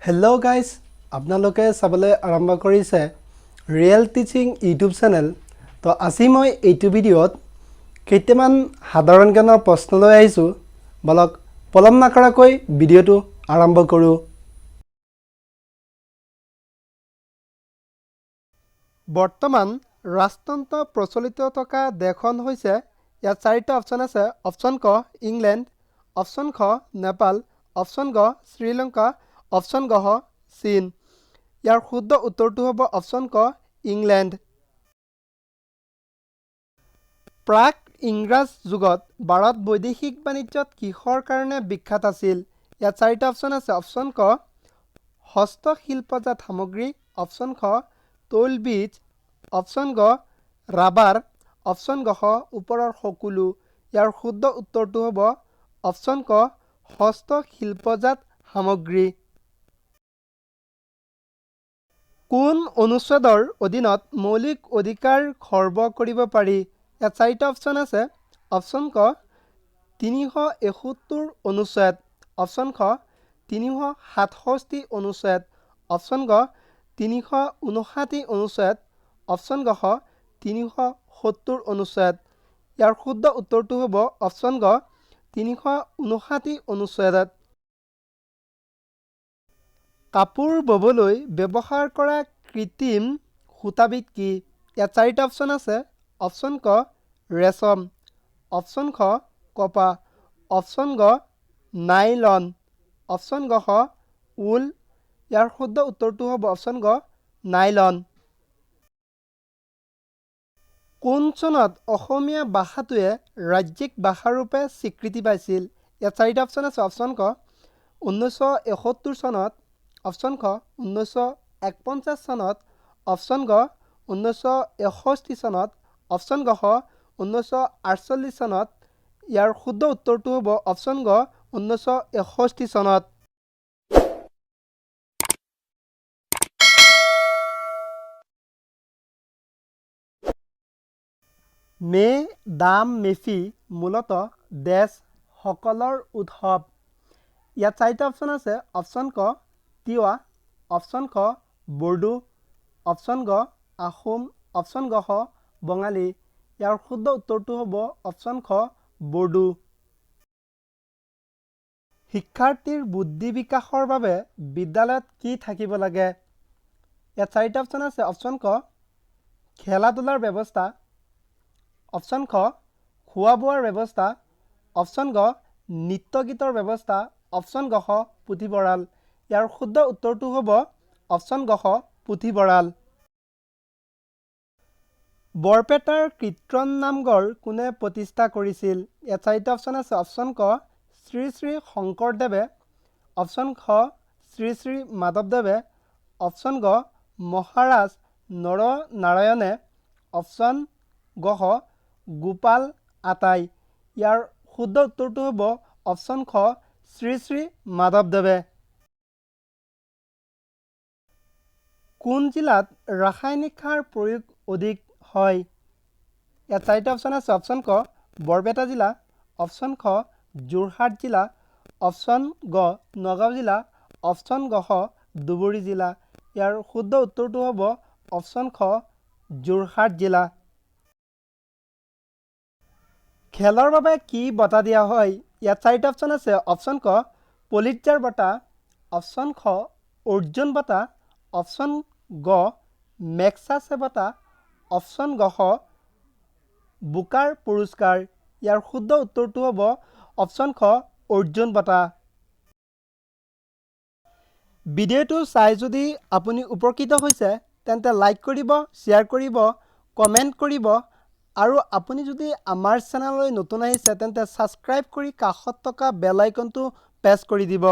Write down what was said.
Hello' guys, আপোনালোকে চাবলৈ আৰম্ভ কৰিছে ৰিয়েল টিচিং ইউটিউব চেনেল। তো আজি মই এইটো ভিডিঅ'ত কেইটামান সাধাৰণ জ্ঞানৰ প্ৰশ্ন লৈ আহিছোঁ। বলক পলম নকৰাকৈ ভিডিঅ'টো আৰম্ভ কৰোঁ। বৰ্তমান ৰাজতন্ত্ৰ প্ৰচলিত থকা দেশখন হৈছে, ইয়াত চাৰিটা অপশ্যন আছে। অপশ্যন ক ইংলেণ্ড, অপশ্যন খ নেপাল, অপশ্যন গ শ্ৰীলংকা, অপশ্যন গ চীন। ইয়াৰ শুদ্ধ উত্তৰটো হ'ব অপশ্যন ক ইংলেণ্ড। প্ৰাক ইংৰাজ যুগত ভাৰত বৈদেশিক বাণিজ্যত কিহৰ কাৰণে বিখ্যাত আছিল? ইয়াত চাৰিটা অপশ্যন আছে। অপশ্যন ক হস্তশিল্পজাত সামগ্ৰী, অপশ্যন খ তৈলবীজ, অপশ্যন গ ৰাবাৰ, অপশ্যন গ ওপৰৰ সকলো। ইয়াৰ শুদ্ধ উত্তৰটো হ'ব অপশ্যন ক হস্তশিল্পজাত সামগ্ৰী। কোন অনুচ্ছেদৰ অধীনত মৌলিক অধিকাৰ খৰ্ব কৰিব পাৰি? ইয়াত চাৰিটা অপশ্যন আছে। অপশ্যন ক 371 অনুচ্ছেদ, অপশ্যন খ 367 অনুচ্ছেদ, অপশ্যন গ 359 অনুচ্ছেদ, অপশ্যন গ 370 অনুচ্ছেদ। ইয়াৰ শুদ্ধ উত্তৰটো হ'ব অপশ্যন গ 359 অনুচ্ছেদ। কাপোৰ ববলৈ ব্যৱহাৰ কৰা কৃত্ৰিম সূতাবিধ কি? ইয়াত চাৰিটা অপশ্যন আছে। অপশ্যন ক ৰেচম, অপশ্যন খ কপাহ, অপশ্যন গ নাইলন, অপশ্যন গ উল। ইয়াৰ শুদ্ধ উত্তৰটো হ'ব অপশ্যন গ নাইলন। কোন চনত অসমীয়া ভাষাটোৱে ৰাজ্যিক ভাষাৰূপে স্বীকৃতি পাইছিল? ইয়াত চাৰিটা অপশ্যন আছে। অপশ্যন ক 1971 চনত, অপশ্যন খ 1951 চনত, অপশ্যন গ 1961 চনত, অপশ্যন গ 1948 চনত। ইয়াৰ শুদ্ধ উত্তৰটো হ'ব অপশ্যন গ 1961 চনত। মে ডাম মেফি মূলতঃ ডেছ সকলৰ উৎসৱ? ইয়াত চাৰিটা অপশ্যন আছে। অপশ্যন ক তিৱা, অপশ্যন খ বড়ো, অপশ্যন গ আহোম, অপশ্যন গ বঙালী। ইয়াৰ শুদ্ধ উত্তৰটো হ'ব অপশ্যন খ বড়ো। শিক্ষাৰ্থীৰ বুদ্ধি বিকাশৰ বাবে বিদ্যালয়ত কি থাকিব লাগে? ইয়াত চাৰিটা অপশ্যন আছে। অপশ্যন ক খেলা ধূলাৰ ব্যৱস্থা, অপশ্যন খ খোৱা বোৱাৰ ব্যৱস্থা, অপশ্যন গ নৃত্য গীতৰ ব্যৱস্থা, অপশ্যন গ পুথিভঁৰাল। ইয়াৰ শুদ্ধ উত্তৰটো হ'ব অপশ্যন গ পুথিভঁৰাল। বৰপেটাৰ কীৰ্তন নামঘৰ কোনে প্ৰতিষ্ঠা কৰিছিল? ইয়াত চাৰিটা অপশ্যন আছে। অপশ্যন ক শ্ৰী শ্ৰী শংকৰদেৱে, অপশ্যন খ শ্ৰী শ্ৰী মাধৱদেৱে, অপশ্যন গ মহাৰাজ নৰনাৰায়ণে, অপশ্যন গ গোপাল আটাই। ইয়াৰ শুদ্ধ উত্তৰটো হ'ব অপশ্যন খ শ্ৰী শ্ৰী মাধৱদেৱে। কোন জিলাত ৰাসায়নিক সাৰ প্ৰয়োগ অধিক হয়? ইয়াত চাৰিটা অপশ্যন আছে। অপশ্যন ক বৰপেটা জিলা, অপশ্যন খ যোৰহাট জিলা, অপশ্যন গ নগাঁও জিলা, অপশ্যন গ ধুবুৰী জিলা। ইয়াৰ শুদ্ধ উত্তৰটো হ'ব অপশ্যন খ যোৰহাট জিলা। খেলৰ বাবে কি বঁটা দিয়া হয়? ইয়াত চাৰিটা অপশ্যন আছে। অপশ্যন ক পুলিটজাৰ বঁটা, অপশ্যন খ অৰ্জুন বঁটা, অপশ্যন গ মেগছেছে বঁটা, অপশ্যন গ বুকাৰ পুৰস্কাৰ। ইয়াৰ শুদ্ধ উত্তৰটো হ'ব অপশ্যন খ অৰ্জুন বঁটা। ভিডিঅ'টো চাই যদি আপুনি উপকৃত হৈছে তেন্তে লাইক কৰিব, শ্বেয়াৰ কৰিব, কমেণ্ট কৰিব আৰু আপুনি যদি আমাৰ চেনেললৈ নতুন আহিছে তেন্তে ছাবস্ক্ৰাইব কৰি কাষত থকা বেল আইকনটো প্ৰেছ কৰি দিব।